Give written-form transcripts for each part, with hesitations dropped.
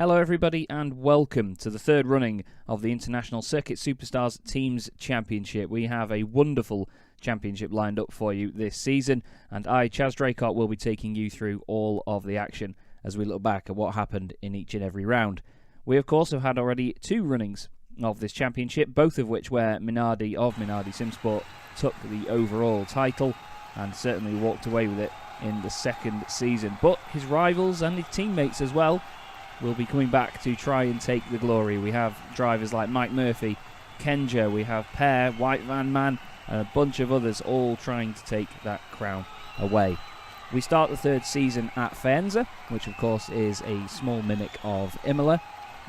Hello everybody and welcome to the third running of the International Circuit Superstars Teams Championship. We have a wonderful championship lined up for you this season, and I, Chaz Draycott, will be taking you through all of the action as we look back at what happened in each and every round. We of course have had already two runnings of this championship, both of which where Minardi of Minardi Simsport took the overall title and certainly walked away with it in the second season. But his rivals and his teammates as well will be coming back to try and take the glory. We have drivers like Mike Murphy, Kenjo, we have Per, WhiteVanMan, and a bunch of others all trying to take that crown away. We start the third season at Faenza, which of course is a small mimic of Imola,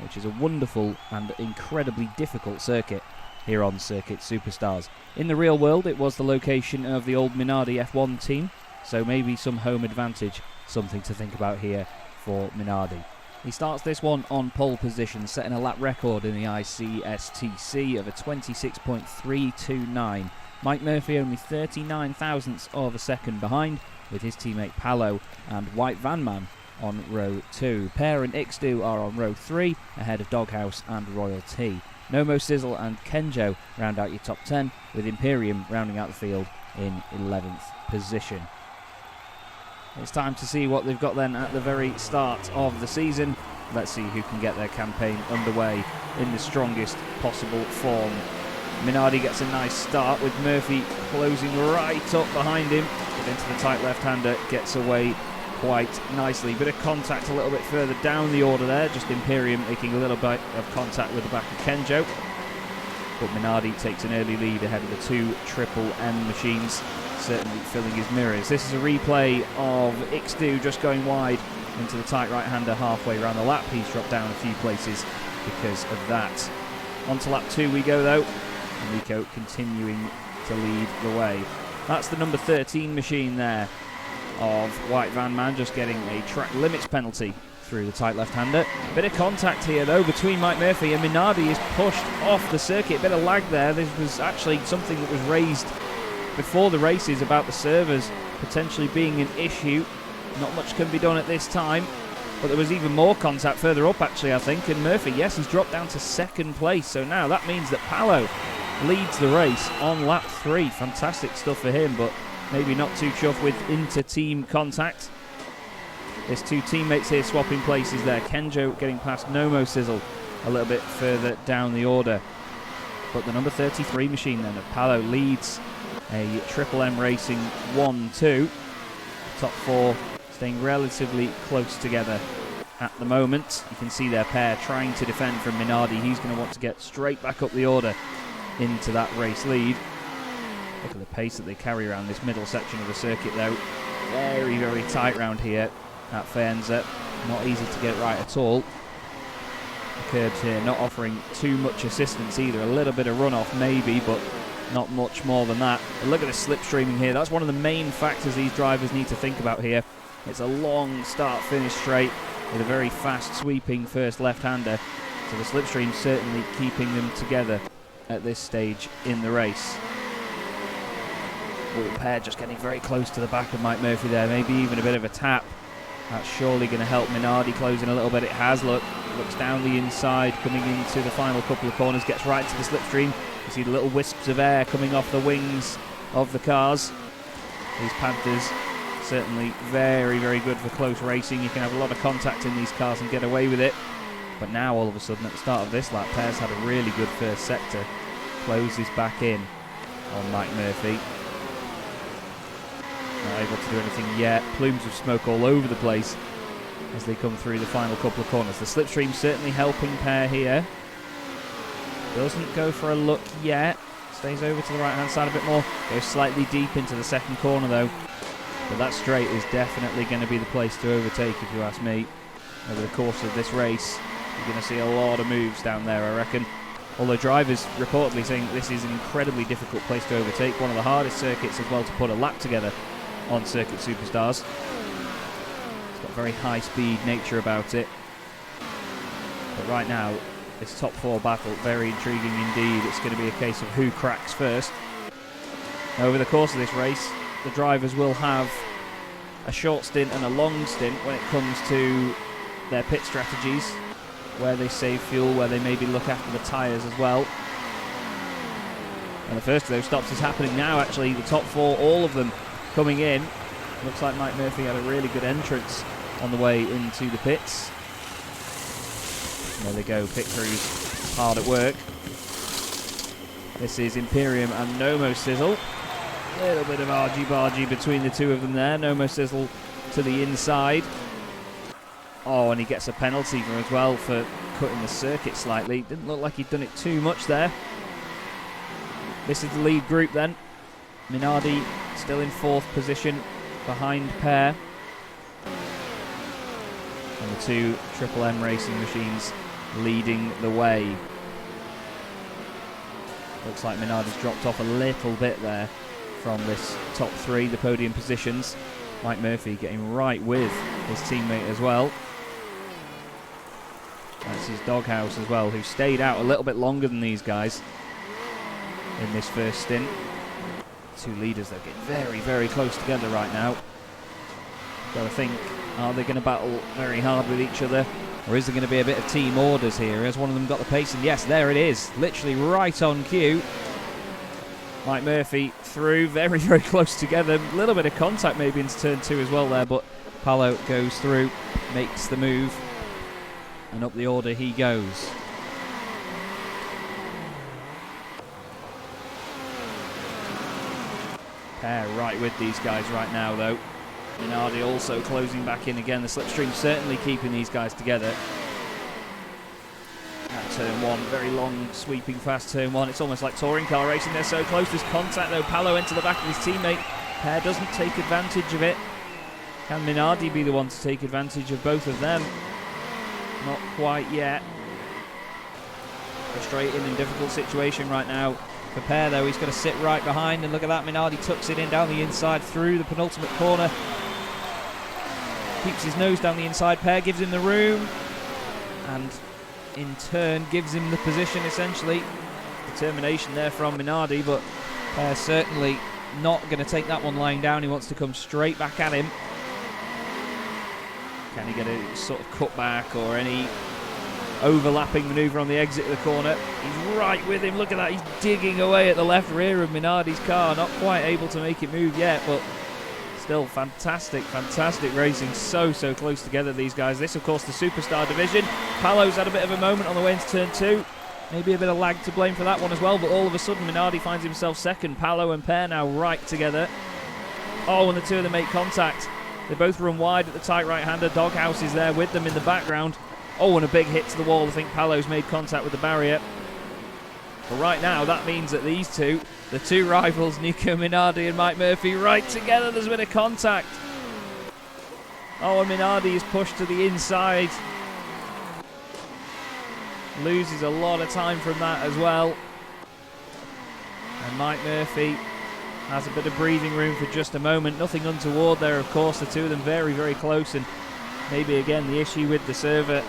which is a wonderful and incredibly difficult circuit here on Circuit Superstars. In the real world, it was the location of the old Minardi F1 team, so maybe some home advantage, something to think about here for Minardi. He starts this one on pole position, setting a lap record in the Icstc of a 26.329. Mike Murphy only 39 thousandths of a second behind, with his teammate Paolo and WhiteVanMan on row 2. Per and Icstc are on row 3, ahead of Doghouse and Royal T. NEMESES and Kenjo round out your top 10, with Imperium rounding out the field in 11th position. It's time to see what they've got then at the very start of the season. Let's see who can get their campaign underway in the strongest possible form. Minardi gets a nice start with Murphy closing right up behind him, but into the tight left-hander, gets away quite nicely. Bit of contact a little bit further down the order there, just Imperium making a little bit of contact with the back of Kenjo. But Minardi takes an early lead ahead of the two Triple M machines, certainly filling his mirrors. This is a replay of Icstc just going wide into the tight right-hander halfway around the lap. He's dropped down a few places because of that. On to lap 2 we go though, and Nico continuing to lead the way. That's the number 13 machine there of WhiteVanMan, just getting a track limits penalty through the tight left-hander. Bit of contact here though between Mike Murphy and Minardi is pushed off the circuit. Bit of lag there. This was actually something that was raised before the races about the servers potentially being an issue. Not much can be done at this time, but there was even more contact further up actually, I think, and Murphy, yes, he's dropped down to second place, so now that means that Paolo leads the race on lap 3. Fantastic stuff for him, but maybe not too chuffed with inter-team contact. There's two teammates here swapping places there. Kenjo getting past NEMESES a little bit further down the order, but the number 33 machine then of Paolo leads a Triple M Racing 1-2. Top 4 staying relatively close together at the moment. You can see their pair trying to defend from Minardi. He's going to want to get straight back up the order into that race lead. Look at the pace that they carry around this middle section of the circuit though. Very, very tight round here at Faenza. Not easy to get it right at all. The curbs here not offering too much assistance either. A little bit of runoff maybe, but not much more than that. But look at the slipstreaming here. That's one of the main factors these drivers need to think about here. It's a long start-finish straight with a very fast sweeping first left-hander. So the slipstream certainly keeping them together at this stage in the race. Per just getting very close to the back of Mike Murphy there. Maybe even a bit of a tap. That's surely going to help Minardi closing a little bit. It has, looks down the inside, coming into the final couple of corners, gets right to the slipstream. You see the little wisps of air coming off the wings of the cars. These Panthers certainly very, very good for close racing. You can have a lot of contact in these cars and get away with it. But now all of a sudden at the start of this lap, Per's had a really good first sector. Closes back in on Mike Murphy. Not able to do anything yet. Plumes of smoke all over the place as they come through the final couple of corners. The slipstream certainly helping Per here. Doesn't go for a look yet. Stays over to the right-hand side a bit more. Goes slightly deep into the second corner, though. But that straight is definitely going to be the place to overtake, if you ask me. Over the course of this race, you're going to see a lot of moves down there, I reckon. Although drivers reportedly saying this is an incredibly difficult place to overtake. One of the hardest circuits as well to put a lap together on Circuit Superstars. It's got a very high-speed nature about it. But right now, this top 4 battle, very intriguing indeed. It's going to be a case of who cracks first. Over the course of this race, the drivers will have a short stint and a long stint when it comes to their pit strategies. where they save fuel, where they maybe look after the tyres as well. And the first of those stops is happening now, actually. The top four, all of them coming in. Looks like Mike Murphy had a really good entrance on the way into the pits. There they go, pit crews hard at work. This is Imperium and NEMESES. A little bit of argy-bargy between the two of them there. NEMESES to the inside. Oh, and he gets a penalty for as well for cutting the circuit slightly. Didn't look like he'd done it too much there. This is the lead group then. Minardi still in 4th position behind Perre. And the two Triple M racing machines leading the way. Looks like Minardi's dropped off a little bit there from this top 3, the podium positions. Mike Murphy getting right with his teammate as well. That's his doghouse as well, who stayed out a little bit longer than these guys in this first stint. Two leaders, they're getting very, very close together right now. Got to think, are they going to battle very hard with each other? Or is there going to be a bit of team orders here? Has one of them got the pace? And yes, there it is. Literally right on cue. Mike Murphy through, very, very close together. A little bit of contact maybe into turn 2 as well there, but Paolo goes through, makes the move, and up the order he goes. Perre right with these guys right now though. Minardi also closing back in again. The Slipstream certainly keeping these guys together. At turn 1, very long, sweeping, fast turn 1. It's almost like touring car racing. They're so close. There's contact though. Paolo into the back of his teammate. Perre doesn't take advantage of it. Can Minardi be the one to take advantage of both of them? Not quite yet. Frustrating and difficult situation right now. For Perre though, he's got to sit right behind, and look at that, Minardi tucks it in down the inside through the penultimate corner. Keeps his nose down the inside. Perre gives him the room, and in turn gives him the position essentially. Determination there from Minardi, but Perre certainly not going to take that one lying down. He wants to come straight back at him. Can he get a sort of cutback or any overlapping manoeuvre on the exit of the corner? He's right with him. Look at that. He's digging away at the left rear of Minardi's car. Not quite able to make it move yet, but still fantastic, fantastic racing. So close together, these guys. This, of course, the Superstar division. Paolo's had a bit of a moment on the way into turn 2. Maybe a bit of lag to blame for that one as well, but all of a sudden Minardi finds himself second. Paolo and Perre now right together. Oh, and the two of them make contact. They both run wide at the tight right-hander. Doghouse is there with them in the background. Oh, and a big hit to the wall. I think Paolo's made contact with the barrier. But right now, that means that these two, the two rivals, Nico Minardi and Mike Murphy, right together. There's been a contact. Oh, and Minardi is pushed to the inside. Loses a lot of time from that as well. And Mike Murphy has a bit of breathing room for just a moment. Nothing untoward there, of course. The two of them very, very close. And maybe, again, the issue with the server,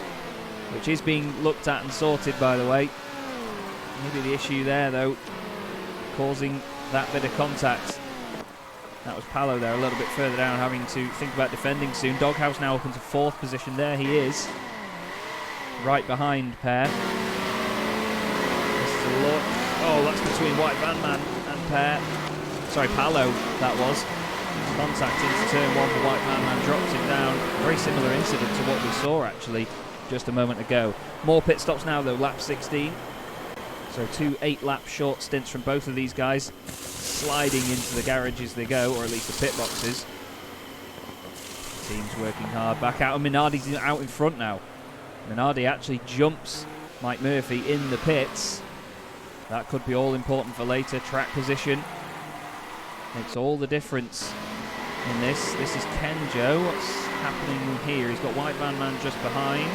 which is being looked at and sorted, by the way. Maybe the issue there, though, causing that bit of contact. That was Paolo there, a little bit further down, having to think about defending soon. Doghouse now up into 4th position. There he is, right behind Perre. This is a look. Oh, that's between WhiteVanMan and Perre. Sorry, Paolo, that was. Contact into turn 1 for WhiteVanMan, drops him down. Very similar incident to what we saw, actually, just a moment ago. More pit stops now, though, lap 16. So 2 8-lap short stints from both of these guys, sliding into the garage as they go, or at least the pit boxes. Team's working hard back out, and Minardi's out in front now. Minardi actually jumps Mike Murphy in the pits. That could be all important for later. Track position makes all the difference in this. This is Kenjo. What's happening here? He's got WhiteVanMan just behind.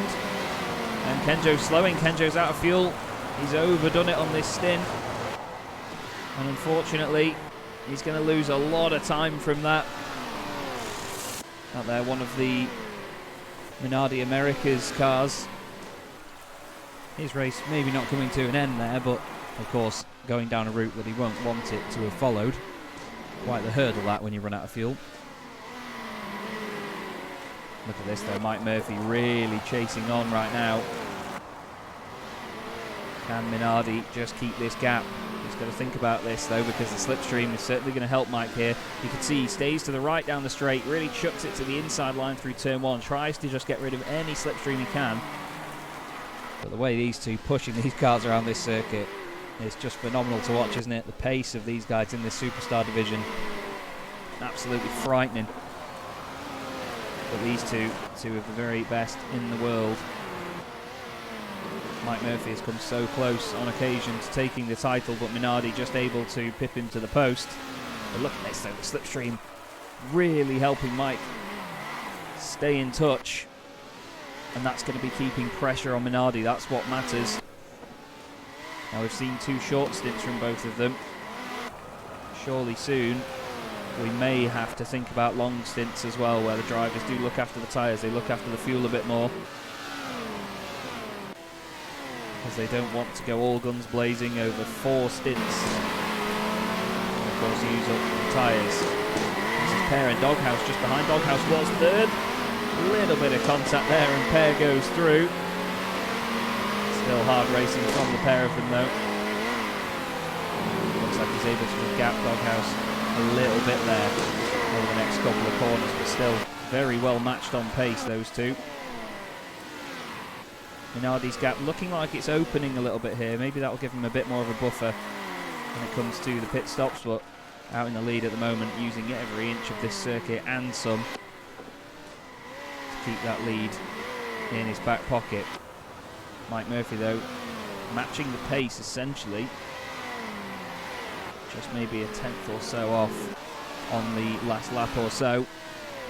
And Kenjo's slowing. Kenjo's out of fuel. He's overdone it on this stint. And unfortunately, he's going to lose a lot of time from that. Out there, one of the Minardi America's cars. His race maybe not coming to an end there, but of course going down a route that he won't want it to have followed. Quite the hurdle that when you run out of fuel. Look at this though, Mike Murphy really chasing on right now. Can Minardi just keep this gap? He's got to think about this though, because the slipstream is certainly going to help Mike here. You can see he stays to the right down the straight, really chucks it to the inside line through turn 1, tries to just get rid of any slipstream he can. But the way these two pushing these cars around this circuit is just phenomenal to watch, isn't it? The pace of these guys in this superstar division, absolutely frightening. But these two of the very best in the world. Mike Murphy has come so close on occasion to taking the title, but Minardi just able to pip him to the post. But look at this though, the slipstream really helping Mike stay in touch. And that's going to be keeping pressure on Minardi, that's what matters. Now we've seen 2 short stints from both of them. Surely soon we may have to think about long stints as well, where the drivers do look after the tyres, they look after the fuel a bit more. As they don't want to go all guns blazing over 4 stints. And of course use up the tyres. This is Perre and Doghouse just behind. Doghouse was third. A little bit of contact there and Perre goes through. Still hard racing from the pair of them though. Looks like he's able to gap Doghouse a little bit there over the next couple of corners, but still very well matched on pace, those two. Minardi's gap looking like it's opening a little bit here. Maybe that will give him a bit more of a buffer when it comes to the pit stops, but out in the lead at the moment, using every inch of this circuit and some to keep that lead in his back pocket. Mike Murphy though matching the pace essentially, just maybe a 10th or so off on the last lap or so,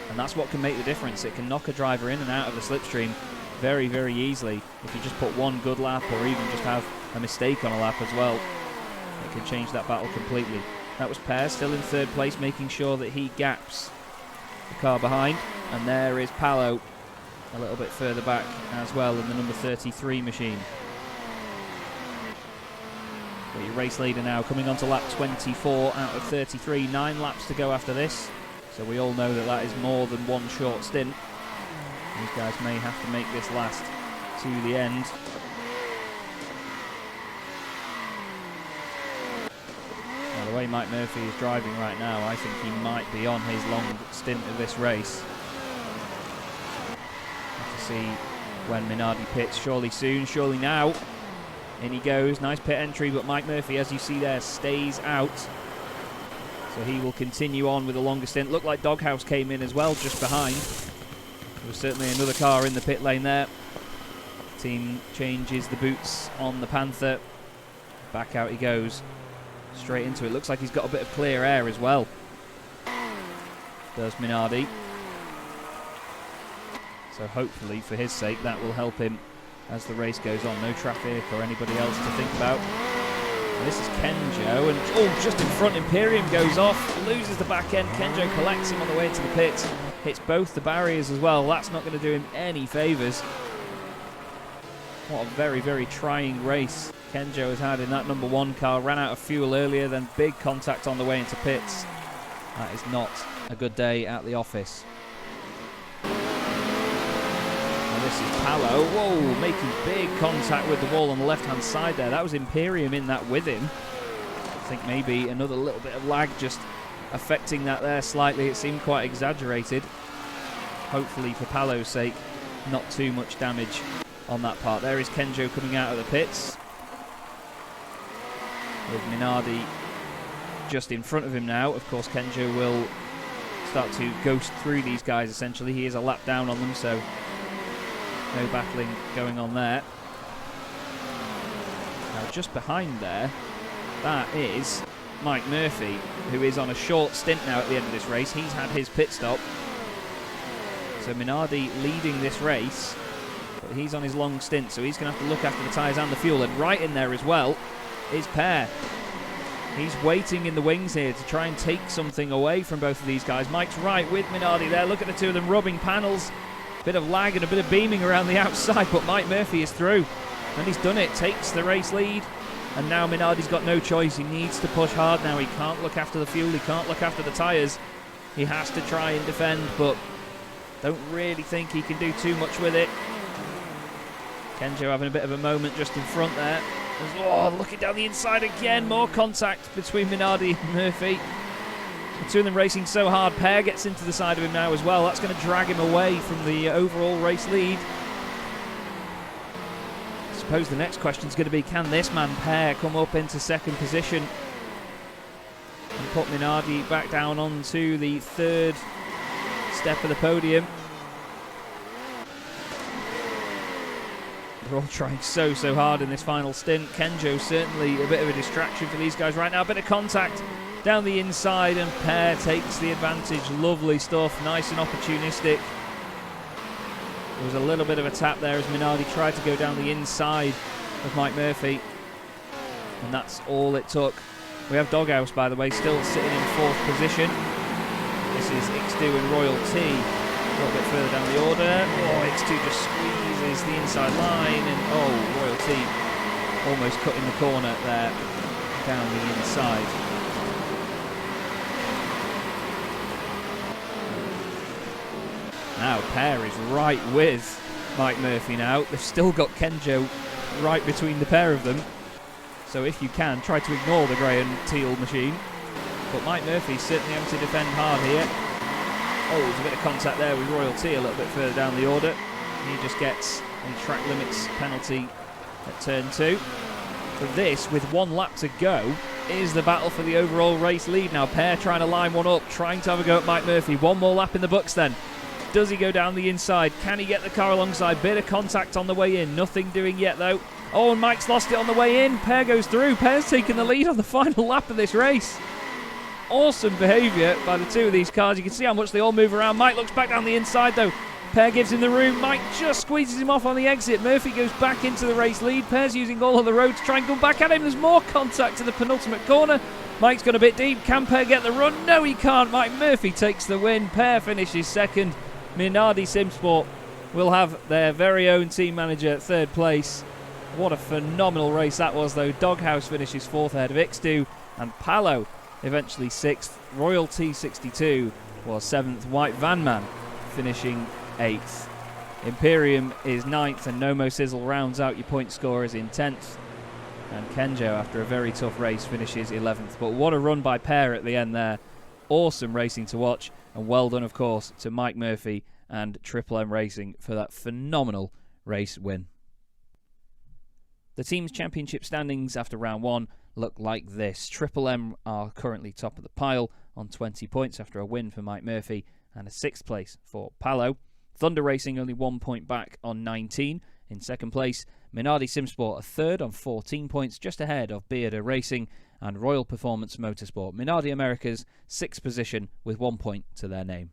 and that's what can make the difference. It can knock a driver in and out of the slipstream very, very easily if you just put one good lap, or even just have a mistake on a lap as well. It can change that battle completely. That was Perre still in 3rd place, making sure that he gaps the car behind, and there is Paolo a little bit further back as well in the number 33 machine. But your race leader now coming on to lap 24 out of 33, 9 laps to go after this, so we all know that that is more than one short stint. These guys may have to make this last to the end. Now, the way Mike Murphy is driving right now, I think he might be on his long stint of this race. Have to see when Minardi pits, surely soon, surely now. In he goes, nice pit entry, but Mike Murphy, as you see there, stays out. So he will continue on with a longer stint. Looked like Doghouse came in as well, just behind. There was certainly another car in the pit lane there. Team changes the boots on the Panther. Back out he goes. Straight into it. Looks like he's got a bit of clear air as well. Does Minardi. So hopefully, for his sake, that will help him as the race goes on. No traffic or anybody else to think about. And this is Kenjo, and oh, just in front, Imperium goes off, loses the back end. Kenjo collects him on the way to the pits. Hits both the barriers as well. That's not going to do him any favours. What a very, very trying race Kenjo has had in that number 1 car. Ran out of fuel earlier, then big contact on the way into pits. That is not a good day at the office. Now this is Paolo. Whoa, making big contact with the wall on the left-hand side there. That was Imperium in that with him. I think maybe another little bit of lag just affecting that there slightly. It seemed quite exaggerated. Hopefully, for Paolo's sake, not too much damage on that part. There is Kenjo coming out of the pits, with Minardi just in front of him now. Of course, Kenjo will start to ghost through these guys essentially. He is a lap down on them, so no battling going on there. Now just behind there, that is Mike Murphy, who is on a short stint now at the end of this race. He's had his pit stop. So Minardi leading this race, but he's on his long stint, so he's going to have to look after the tyres and the fuel. And right in there as well is Perre. He's waiting in the wings here to try and take something away from both of these guys. Mike's right with Minardi there. Look at the two of them rubbing panels. Bit of lag and a bit of beaming around the outside, but Mike Murphy is through. And he's done it, takes the race lead. And now Minardi's got no choice. He needs to push hard now. He can't look after the fuel. He can't look after the tyres. He has to try and defend, but don't really think he can do too much with it. Kenjo having a bit of a moment just in front there. Oh, looking down the inside again. More contact between Minardi and Murphy. The two of them racing so hard. Perre gets into the side of him now as well. That's going to drag him away from the overall race lead. I suppose the next question is going to be, can this man Perre come up into second position and put Minardi back down onto the third step of the podium? They're all trying so hard in this final stint. Kenjo certainly a bit of a distraction for these guys right now. A bit of contact down the inside and Perre takes the advantage. Lovely stuff, nice and opportunistic. There was a little bit of a tap there as Minardi tried to go down the inside of Mike Murphy, and that's all it took. We have Doghouse, by the way, still sitting in fourth position. This is Icstc and Royal T a little bit further down the order. Oh, Icstc just squeezes the inside line, and oh, Royal T almost cutting the corner there down the inside. Now Perre is right with Mike Murphy now. They've still got Kenjo right between the pair of them. So if you can, try to ignore the grey and teal machine. But Mike Murphy's certainly having to defend hard here. Oh, there's a bit of contact there with Royal T a little bit further down the order. He just gets a track limits penalty at turn 2. For this, with 1 lap to go, is the battle for the overall race lead. Now Perre trying to line one up, trying to have a go at Mike Murphy. 1 more lap in the books then. Does he go down the inside? Can he get the car alongside? Bit of contact on the way in. Nothing doing yet though. Oh, and Mike's lost it on the way in. Perre goes through. Perre's taking the lead on the final lap of this race. Awesome behaviour by the two of these cars. You can see how much they all move around. Mike looks back down the inside though. Perre gives him the room. Mike just squeezes him off on the exit. Murphy goes back into the race lead. Perre's using all of the road to try and come back at him. There's more contact in the penultimate corner. Mike's gone a bit deep. Can Perre get the run? No, he can't. Mike Murphy takes the win. Perre finishes second. Minardi Simsport will have their very own team manager at third place. What a phenomenal race that was though. Doghouse finishes fourth ahead of Icstc, and Palo eventually sixth. Royal T62 was seventh. WhiteVanMan finishing eighth. Imperium is ninth, and NEMESES rounds out your point scorers in 10th. And Kenjo, after a very tough race, finishes 11th. But what a run by Perre at the end there. Awesome racing to watch, and well done, of course, to Mike Murphy and Triple M Racing for that phenomenal race win. The team's championship standings after round 1 look like this. Triple M are currently top of the pile on 20 points after a win for Mike Murphy and a 6th place for Palo. Thunder Racing only 1 point back on 19 in 2nd place. Minardi Simsport a 3rd on 14 points, just ahead of Bearder Racing and Royal Performance Motorsport. Minardi America's 6th position with 1 point to their name.